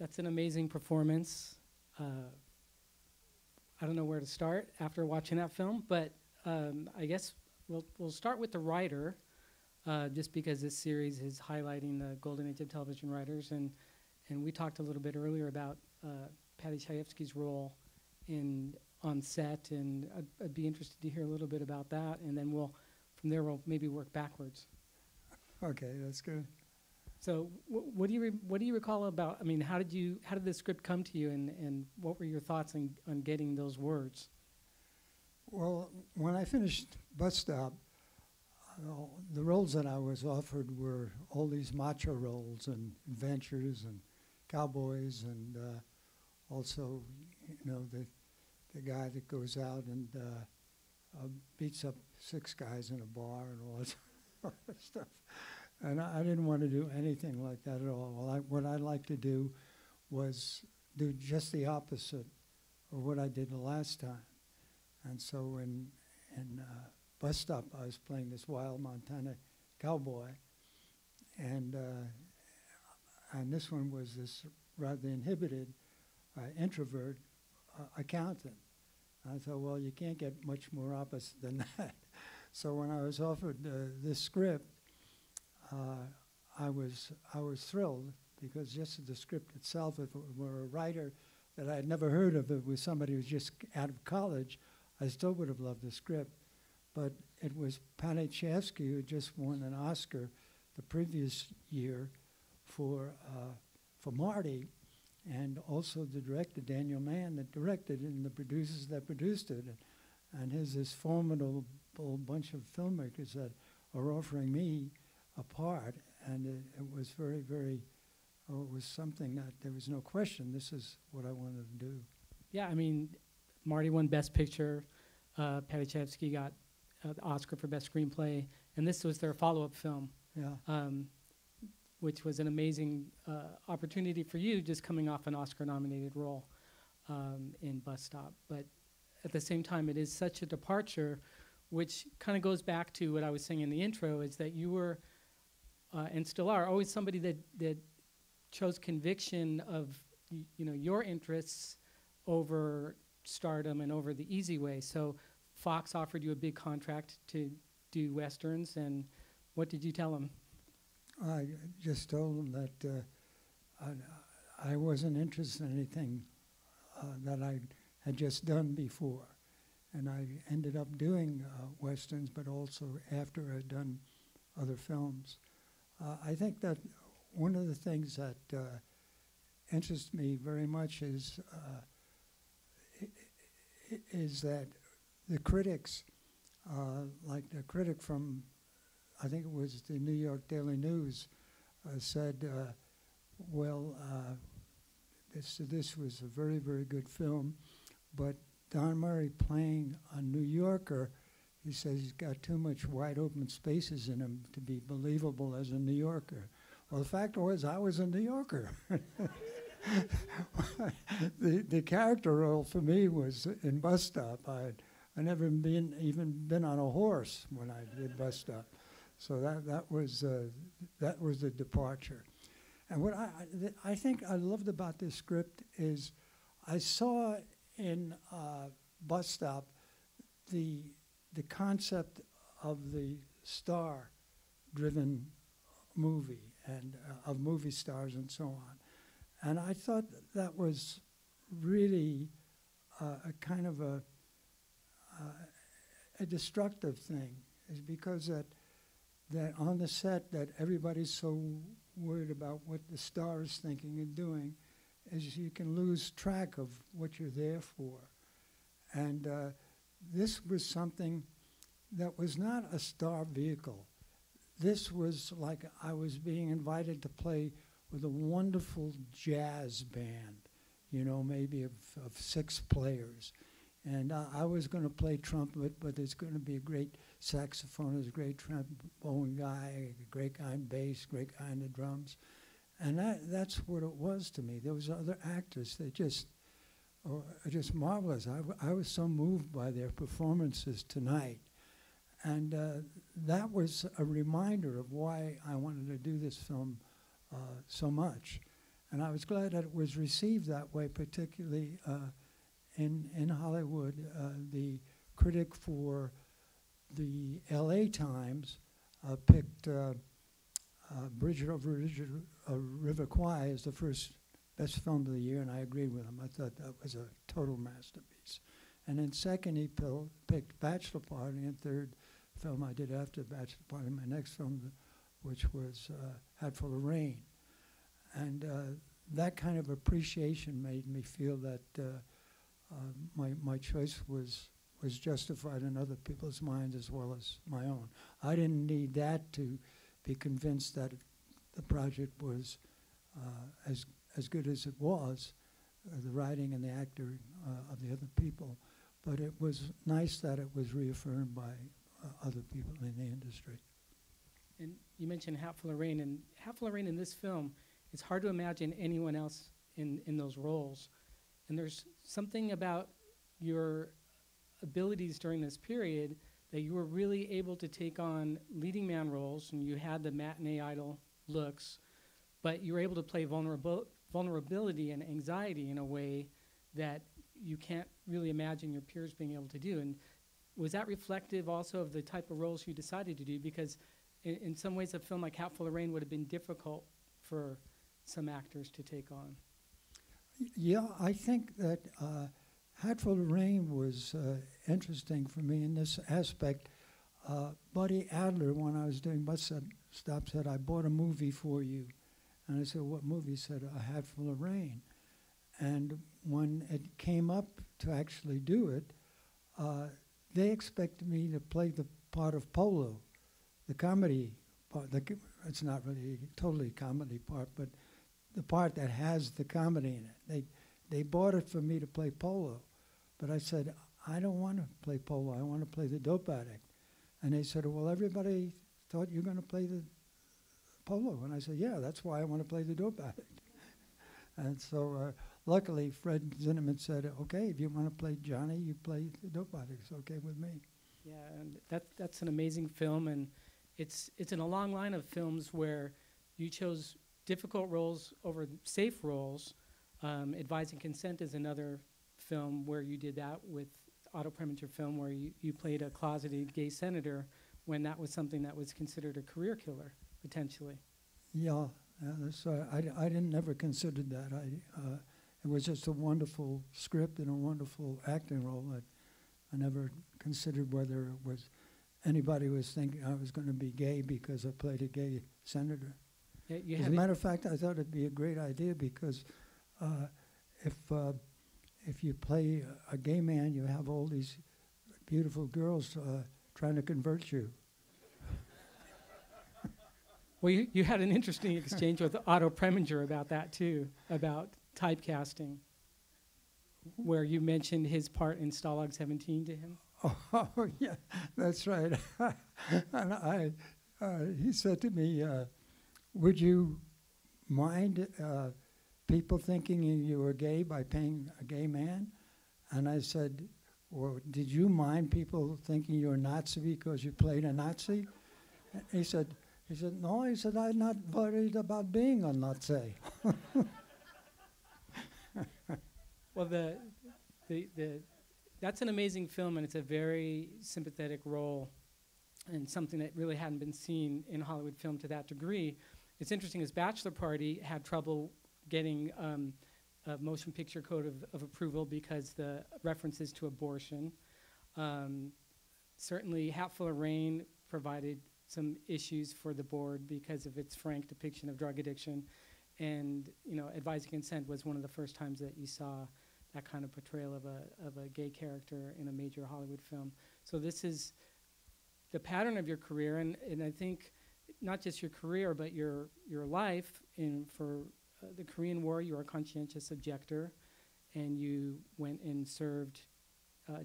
That's an amazing performance. I don't know where to start after watching that film, but I guess we'll start with the writer, just because this series is highlighting the golden age of television writers, and we talked a little bit earlier about Patty Chayefsky's role on set, and I'd be interested to hear a little bit about that, and then from there we'll maybe work backwards. Okay, that's good. So what do you recall about? I mean, how did the script come to you, and what were your thoughts on getting those words? Well, when I finished Bus Stop, the roles that I was offered were all these macho roles and adventures and cowboys, and also, the guy that goes out and beats up 6 guys in a bar and all that stuff. And I didn't want to do anything like that at all. Well, what I'd like to do was do just the opposite of what I did the last time. And so in Bus Stop, I was playing this wild Montana cowboy, and this one was this rather inhibited introvert accountant. I thought, well, you can't get much more opposite than that. So when I was offered this script, I was thrilled, because just the script itself, if it were a writer that I had never heard of, it was somebody who was just out of college, I still would have loved the script. But it was Patty Chayefsky who just won an Oscar the previous year for Marty, and also the director, Daniel Mann, that directed it, and the producers that produced it. And here's this formidable bunch of filmmakers that are offering me a part, and it was very, very, it was something that there was no question, this is what I wanted to do. Yeah, I mean, Marty won Best Picture, Patty Chayefsky got the Oscar for Best Screenplay, and this was their follow-up film. Yeah. Which was an amazing opportunity for you, just coming off an Oscar-nominated role in Bus Stop. But at the same time, it is such a departure, which kind of goes back to what I was saying in the intro, is that you were, and still are, always somebody that chose conviction of your interests over stardom and over the easy way. So Fox offered you a big contract to do Westerns, and what did you tell them? I just told them that I wasn't interested in anything that I had just done before. And I ended up doing Westerns, but also after I'd done other films. I think that one of the things that interests me very much is that the critics, like the critic from, I think it was the New York Daily News, said, this was a very, very good film, but Don Murray playing a New Yorker, he says he's got too much wide open spaces in him to be believable as a New Yorker. Well, the fact was, I was a New Yorker. The character role for me was in Bus Stop. I never even been on a horse when I did Bus Stop. So that was the departure. And what I think I loved about this script is I saw in Bus Stop the concept of the star-driven movie and of movie stars and so on. And I thought that was really a kind of a destructive thing, is because that on the set that everybody's so worried about what the star is thinking and doing, is you can lose track of what you're there for. And this was something that was not a star vehicle. This was like I was being invited to play with a wonderful jazz band, maybe of 6 players. And I was going to play trumpet, but there's going to be a great saxophonist, a great trombone guy, a great guy in bass, great guy in the drums. And that's what it was to me. There was other actors that just marvelous. I was so moved by their performances tonight. And that was a reminder of why I wanted to do this film so much. And I was glad that it was received that way, particularly in Hollywood. The critic for the LA Times picked Bridge Over River Kwai as the first best film of the year, and I agreed with him. I thought that was a total masterpiece. And then second, he picked Bachelor Party, and third film I did after Bachelor Party, my next film, which was Hatful of Rain. And that kind of appreciation made me feel that my choice was justified in other people's minds as well as my own. I didn't need that to be convinced that the project was as good as it was, the writing and the acting of the other people. But it was nice that it was reaffirmed by other people in the industry. And you mentioned Hatful of Rain, and Hatful of Rain in this film, it's hard to imagine anyone else in those roles. And there's something about your abilities during this period that you were really able to take on leading man roles, and you had the matinee idol looks, but you were able to play vulnerability and anxiety in a way that you can't really imagine your peers being able to do. And was that reflective also of the type of roles you decided to do? Because in some ways, a film like Hatful of Rain would have been difficult for some actors to take on. Yeah, I think that Hatful of Rain was interesting for me in this aspect. Buddy Adler, when I was doing Bus Stop, said, "I bought a movie for you." And I said, "What movie?" He said, "A Hatful of Rain." And when it came up to actually do it, they expected me to play the part of Polo, the comedy part. It's not really a totally comedy part, but the part that has the comedy in it. They bought it for me to play Polo. But I said, "I don't want to play Polo. I want to play the dope addict." And they said, "Well, everybody thought you were going to play the Polo." And I said, "Yeah, that's why I want to play the dope addict." And so luckily, Fred Zinnemann said, "Okay, if you want to play Johnny, you play the dope addict. It's okay with me." Yeah, and that's an amazing film, and it's in a long line of films where you chose difficult roles over safe roles. Advising Consent is another film where you did that with Otto Preminger film, where you played a closeted gay senator when that was something that was considered a career killer, potentially. Yeah, so I didn't never considered that. It was just a wonderful script and a wonderful acting role that I never considered whether it was anybody was thinking I was going to be gay because I played a gay senator. Yeah, As a matter of fact, I thought it'd be a great idea because if you play a gay man, you have all these beautiful girls trying to convert you. Well, you had an interesting exchange with Otto Preminger about that too, about typecasting, where you mentioned his part in Stalag 17 to him. Oh, yeah, that's right. And he said to me, "Would you mind people thinking you were gay by playing a gay man?" And I said, "Well, did you mind people thinking you were a Nazi because you played a Nazi?" He said, "No." He said, "I'm not worried about being a Nazi." Well, that's an amazing film, and it's a very sympathetic role, and something that really hadn't been seen in Hollywood film to that degree. It's interesting, as Bachelor Party had trouble getting a motion picture code of approval because the references to abortion. Certainly, Hatful of Rain provided some issues for the board because of its frank depiction of drug addiction. And Advising Consent was one of the first times that you saw that kind of portrayal of a gay character in a major Hollywood film. So this is the pattern of your career, and I think not just your career, but your life. For the Korean War, you were a conscientious objector, and you went and served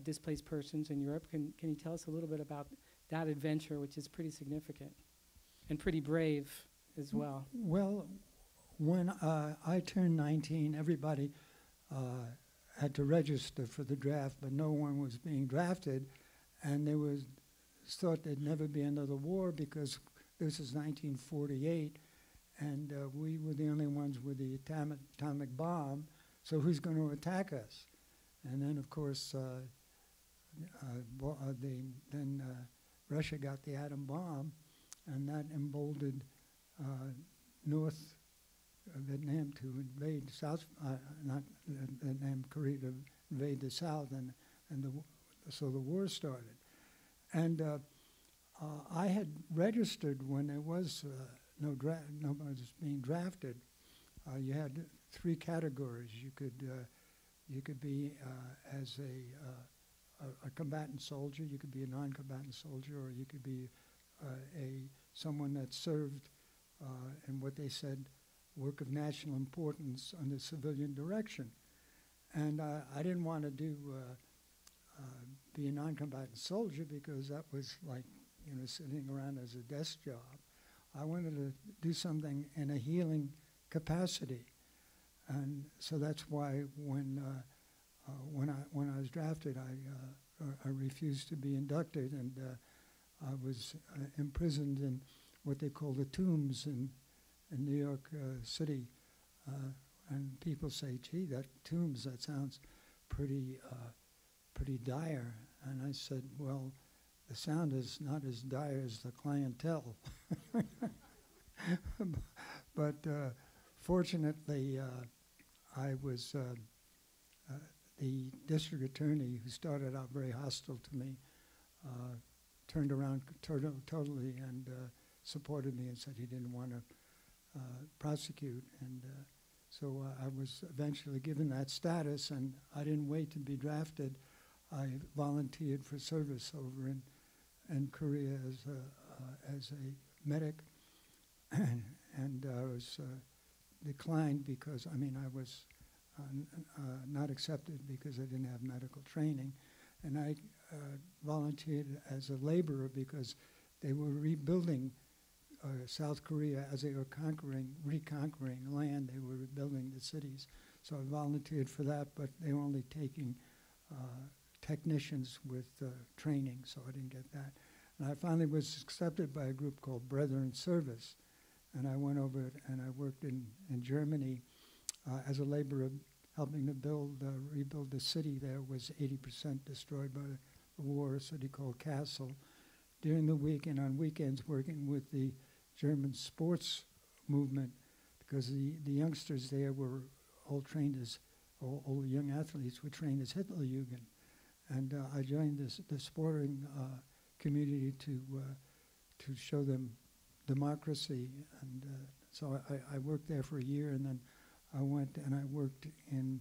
displaced persons in Europe. Can you tell us a little bit about that adventure, which is pretty significant and pretty brave as well? Well, when I turned 19, everybody had to register for the draft, but no one was being drafted, and there was thought there'd never be another war because this is 1948, and we were the only ones with the atomic bomb, so who's going to attack us? And then, of course, Russia got the atom bomb, and that emboldened North Vietnam to invade South, not Vietnam, Korea to invade the South, so the war started. And I had registered when there was nobody was being drafted. You had three categories. You could be as a combatant soldier, you could be a non-combatant soldier, or you could be someone that served in what they said work of national importance under civilian direction. And I didn't want to be a non-combatant soldier because that was like, sitting around as a desk job. I wanted to do something in a healing capacity. And so that's why when I was drafted, I refused to be inducted, and I was imprisoned in what they call the tombs in New York City. And people say, gee, that tombs, that sounds pretty dire. And I said, well, the sound is not as dire as the clientele. But fortunately, I was the district attorney, who started out very hostile to me, turned around totally and supported me and said he didn't want to prosecute. And so I was eventually given that status, and I didn't wait to be drafted. I volunteered for service over in Korea as a medic, and I was declined because, I was not accepted because I didn't have medical training. And I volunteered as a laborer because they were rebuilding South Korea as they were reconquering land. They were rebuilding the cities. So I volunteered for that, but they were only taking technicians with training, so I didn't get that. And I finally was accepted by a group called Brethren Service. And I went over and I worked in Germany as a laborer, helping to rebuild the city. There was 80% destroyed by the war, a city called Kassel. During the week and on weekends, working with the German sports movement, because the youngsters there were all trained as, all the young athletes were trained as Hitlerjugend. And I joined the sporting community to show them democracy. And so I worked there for a year, and then I went and I worked in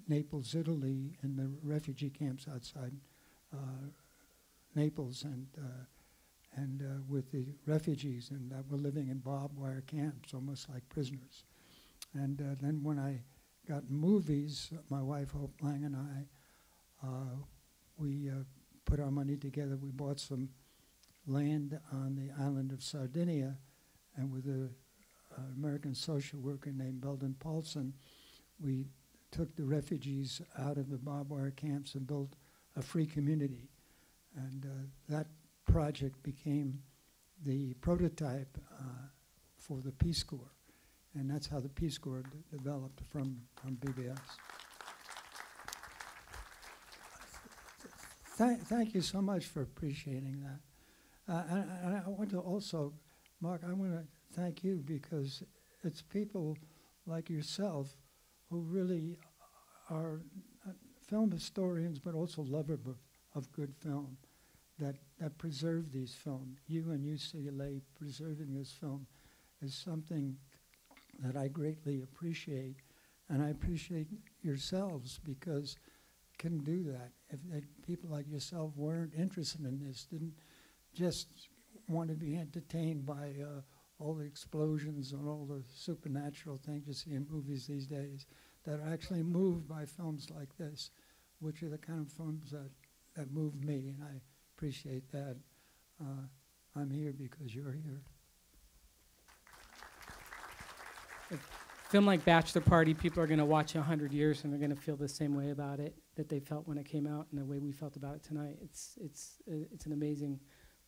Naples, Italy, in the refugee camps outside Naples, and with the refugees, and that were living in barbed wire camps, almost like prisoners. And then when I got in movies, my wife Hope Lang and I, we put our money together. We bought some land on the island of Sardinia, and with an American social worker named Belden Paulson, we took the refugees out of the barbed wire camps and built a free community. And that project became the prototype for the Peace Corps. And that's how the Peace Corps developed from BBS. Thank you so much for appreciating that. And I want to also, Mark, I want to thank you, because it's people like yourself who really are film historians, but also lovers of good film, that preserve these films. You and UCLA preserving this film is something that I greatly appreciate, and I appreciate yourselves, because couldn't do that if people like yourself weren't interested in this, didn't just want to be entertained by all the explosions and all the supernatural things you see in movies these days, that are actually moved by films like this, which are the kind of films that move me, and I appreciate that. I'm here because you're here. A film like Bachelor Party, people are going to watch 100 years and they're going to feel the same way about it that they felt when it came out, and the way we felt about it tonight. It's an amazing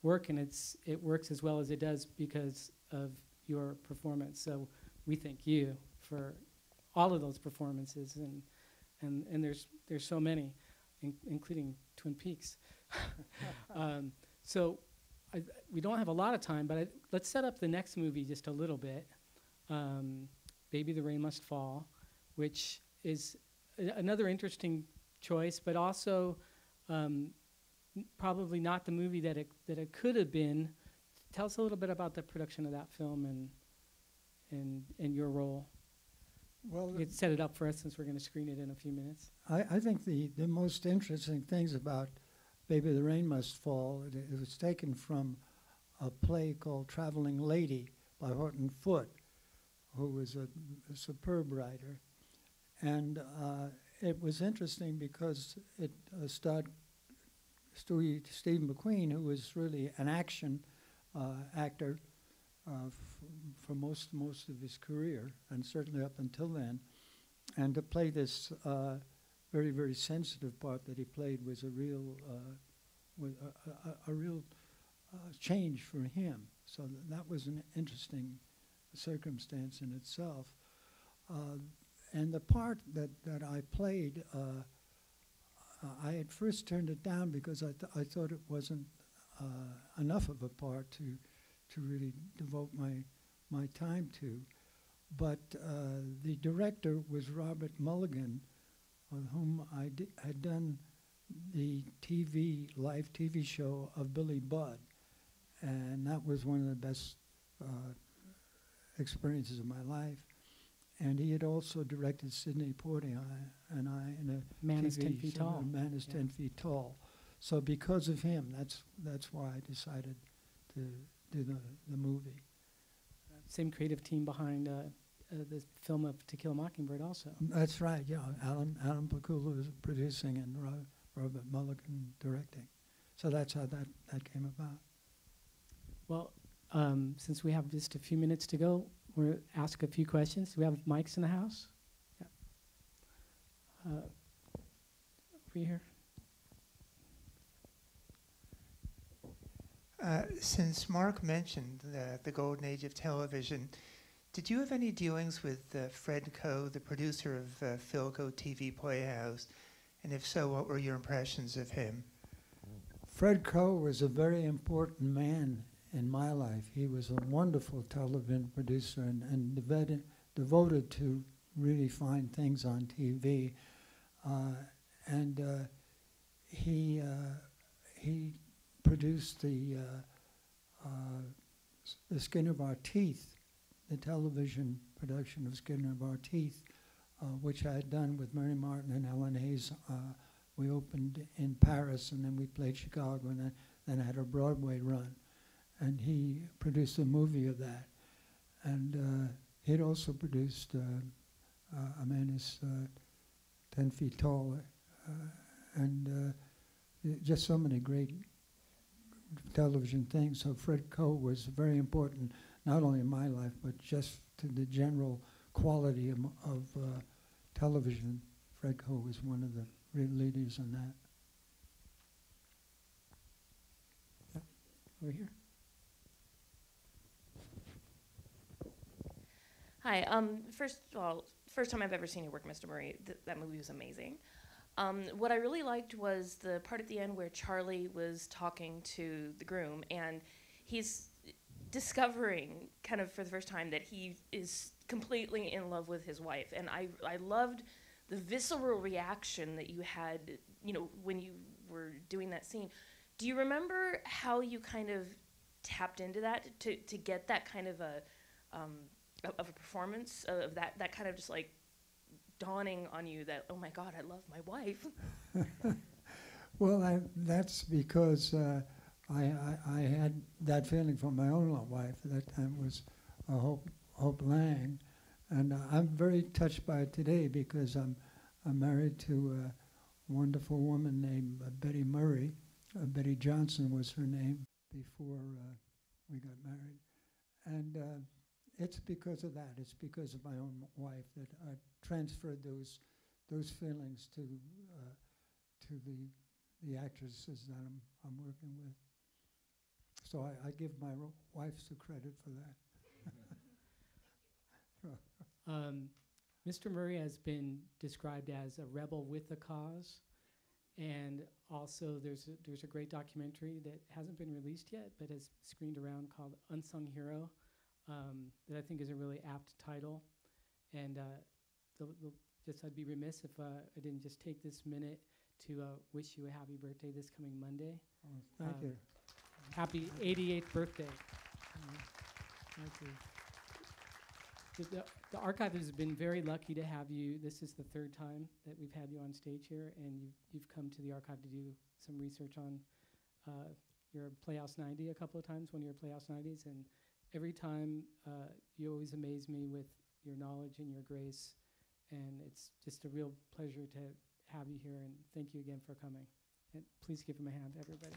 work, and it works as well as it does because of your performance. So we thank you for all of those performances, and there's so many, including Twin Peaks. So we don't have a lot of time, but let's set up the next movie just a little bit. Baby, the Rain Must Fall, which is another interesting choice, but also probably not the movie that it could have been. Tell us a little bit about the production of that film and your role. Well, You could set it up for us since we're going to screen it in a few minutes. I think the most interesting things about Baby the Rain Must Fall, it was taken from a play called Traveling Lady by Horton Foote, who was a superb writer. And it was interesting because it starred Steve McQueen, who was really an action actor for most of his career, and certainly up until then. And to play this very, very sensitive part that he played was a real change for him. So that was an interesting circumstance in itself. And the part that I played, I at first turned it down because I thought it wasn't enough of a part to really devote my time to. But the director was Robert Mulligan, on whom I had done the live TV show of Billy Budd. And that was one of the best experiences of my life. And he had also directed Sidney Poitier and I in a Man TV is 10 feet show, tall. Man is 10 feet tall. So because of him, that's why I decided to do the movie. Same creative team behind the film of To Kill a Mockingbird also. That's right, yeah. Alan Pakula was producing and Robert Mulligan directing. So that's how that came about. Well, since we have just a few minutes to go, we'll ask a few questions. Do we have mics in the house? Yeah. Over here. Since Mark mentioned the golden age of television, did you have any dealings with Fred Coe, the producer of Philco TV Playhouse? And if so, what were your impressions of him? Fred Coe was a very important man in my life. He was a wonderful television producer and devoted to really fine things on TV. He produced the Skin of Our Teeth, the television production of Skin of Our Teeth, which I had done with Mary Martin and Ellen Hayes. We opened in Paris, and then we played Chicago, and then had a Broadway run. And he produced a movie of that. And he'd also produced A Man is 10 Feet Tall, and just so many great television things. So Fred Coe was very important, not only in my life, but just to the general quality of television. Fred Coe was one of the real leaders in that. Yeah. Over here. Hi. First of all, first time I've ever seen your work, Mr. Murray. That movie was amazing. What I really liked was the part at the end where Charlie was talking to the groom, and he's discovering, kind of for the first time, that he is completely in love with his wife. And I loved the visceral reaction that you had, when you were doing that scene. Do you remember how you kind of tapped into that to get that kind of a performance of that kind of just like dawning on you that, oh my God, I love my wife? Well, that's because I had that feeling for my own wife. At that time was Hope Lang, and I'm very touched by it today because I'm married to a wonderful woman named Betty Murray. Betty Johnson was her name before we got married, and it's because of that. It's because of my own wife that I transferred those feelings to the actresses that I'm working with. So I give my wife the credit for that. Mr. Murray has been described as a rebel with a cause, and also there's a great documentary that hasn't been released yet, but has screened around called Unsung Hero, that I think is a really apt title. And I'd be remiss if I didn't just take this minute to wish you a happy birthday this coming Monday. Oh, thank you. Happy 88th birthday. Thank you. The archive has been very lucky to have you. This is the third time that we've had you on stage here, and you've come to the archive to do some research on your Playhouse 90 a couple of times, one of your Playhouse 90s, and every time you always amaze me with your knowledge and your grace, and it's just a real pleasure to have you here, and thank you again for coming. And please give him a hand, everybody.